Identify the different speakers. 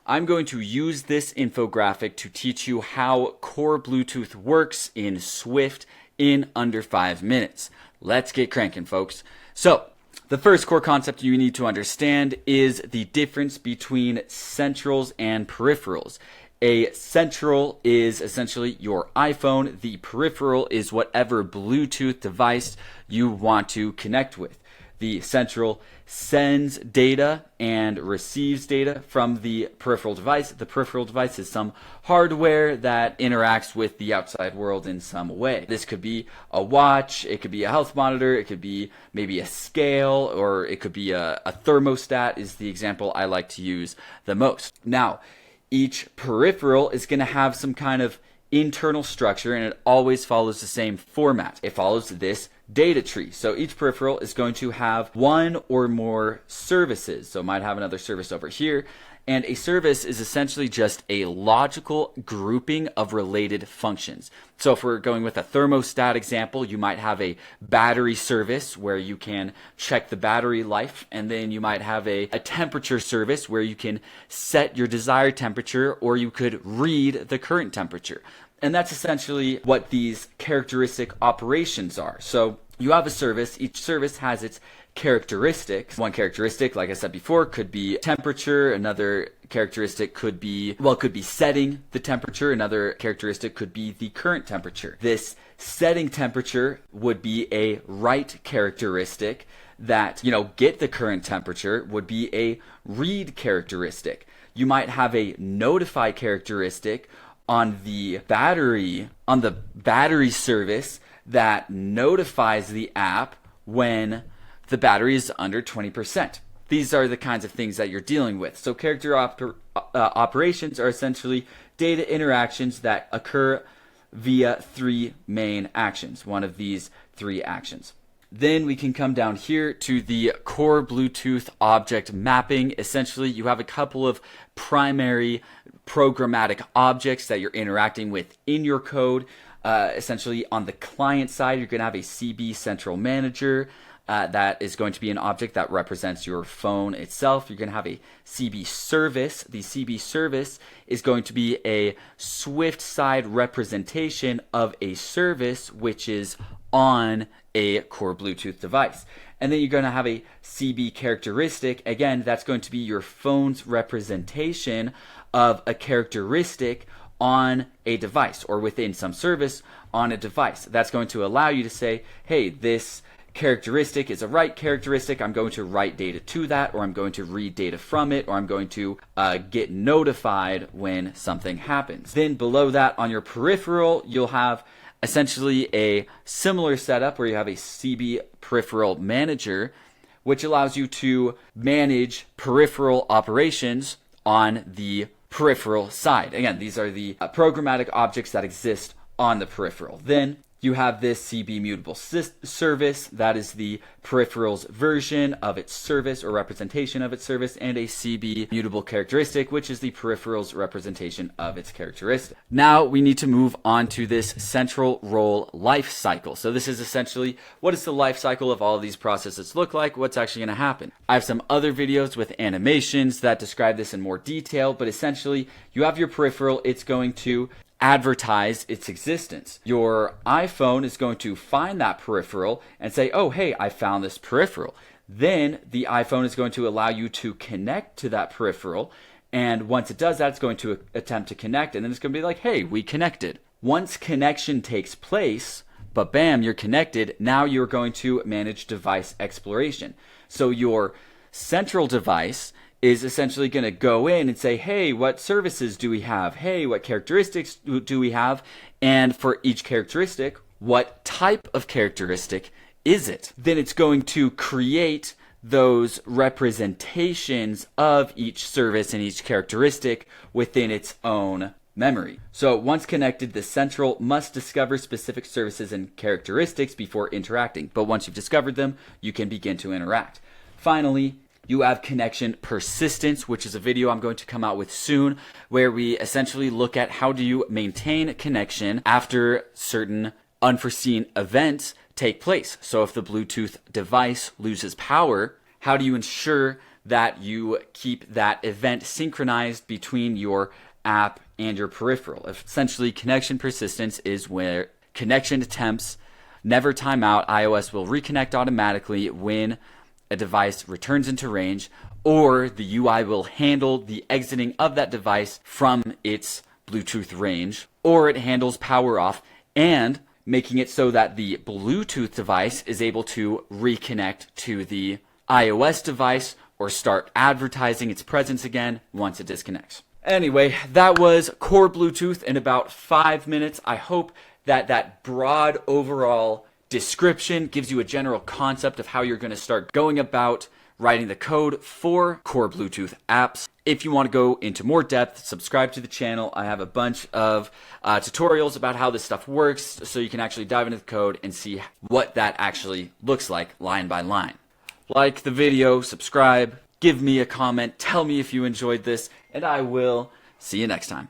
Speaker 1: I'm going to use this infographic to teach you how core Bluetooth works in Swift in under 5 minutes. Let's get cranking, folks. So, the first core concept you need to understand is the difference between centrals and peripherals. A central is essentially your iPhone. The peripheral is whatever Bluetooth device you want to connect with. The central sends data and receives data from the peripheral device. The peripheral device is some hardware that interacts with the outside world in some way. This could be a watch, it could be a health monitor, it could be maybe a scale, or it could be a thermostat is the example I like to use the most. Now, each peripheral is going to have some kind of internal structure, and it always follows the same format. It follows this data tree. So each peripheral is going to have one or more services. So it might have another service over here. And a service is essentially just a logical grouping of related functions. So if we're going with a thermostat example, you might have a battery service where you can check the battery life, and then you might have a temperature service where you can set your desired temperature, or you could read the current temperature. And that's essentially what these characteristic operations are. So you have a service, each service has its characteristics. One characteristic, like I said before, could be temperature. Another characteristic could be setting the temperature. Another characteristic could be the current temperature. This setting temperature would be a write characteristic. That, get the current temperature would be a read characteristic. You might have a notify characteristic on the battery service that notifies the app when the battery is under 20%. These are the kinds of things that you're dealing with. So character operations are essentially data interactions that occur via three main actions, one of these three actions. Then we can come down here to the core Bluetooth object mapping. Essentially, you have a couple of primary programmatic objects that you're interacting with in your code. Essentially, on the client side, you're going to have a CB Central Manager. That is going to be an object that represents your phone itself. You're going to have a CB service. The CB service is going to be a Swift side representation of a service which is on a core Bluetooth device. And then you're going to have a CB characteristic. Again, that's going to be your phone's representation of a characteristic on a device, or within some service on a device. That's going to allow you to say, hey, this characteristic is a write characteristic. I'm going to write data to that, or I'm going to read data from it, or I'm going to get notified when something happens. Then below that on your peripheral, you'll have essentially a similar setup where you have a CB peripheral manager, which allows you to manage peripheral operations on the peripheral side. Again, these are the programmatic objects that exist on the peripheral. Then you have this CB mutable service, that is the peripheral's version of its service or representation of its service, and a CB mutable characteristic, which is the peripheral's representation of its characteristic. Now we need to move on to this central role life cycle. So this is essentially, what does the life cycle of all of these processes look like? What's actually going to happen? I have some other videos with animations that describe this in more detail, but essentially you have your peripheral, it's going to advertise its existence. Your iPhone is going to find that peripheral and say, oh, hey, I found this peripheral. Then the iPhone is going to allow you to connect to that peripheral. And once it does that, it's going to attempt to connect. And then it's going to be like, hey, we connected. Once connection takes place, but bam, you're connected. Now you're going to manage device exploration. So your central device is essentially going to go in and say, hey, what services do we have? Hey, what characteristics do we have? And for each characteristic, what type of characteristic is it? Then it's going to create those representations of each service and each characteristic within its own memory. So once connected, the central must discover specific services and characteristics before interacting. But once you've discovered them, you can begin to interact. Finally, you have connection persistence, which is a video I'm going to come out with soon, where we essentially look at how do you maintain connection after certain unforeseen events take place. So if the Bluetooth device loses power, how do you ensure that you keep that event synchronized between your app and your peripheral. Essentially, connection persistence is where connection attempts never time out. iOS will reconnect automatically when a device returns into range, or the UI will handle the exiting of that device from its Bluetooth range, or it handles power off and making it so that the Bluetooth device is able to reconnect to the iOS device or start advertising its presence again once it disconnects. Anyway, that was core Bluetooth in about 5 minutes. I hope that broad overall description gives you a general concept of how you're going to start going about writing the code for core Bluetooth apps. If you want to go into more depth, subscribe to the channel. I have a bunch of tutorials about how this stuff works, so you can actually dive into the code and see what that actually looks like line by line. Like the video, subscribe, give me a comment, tell me if you enjoyed this, and I will see you next time.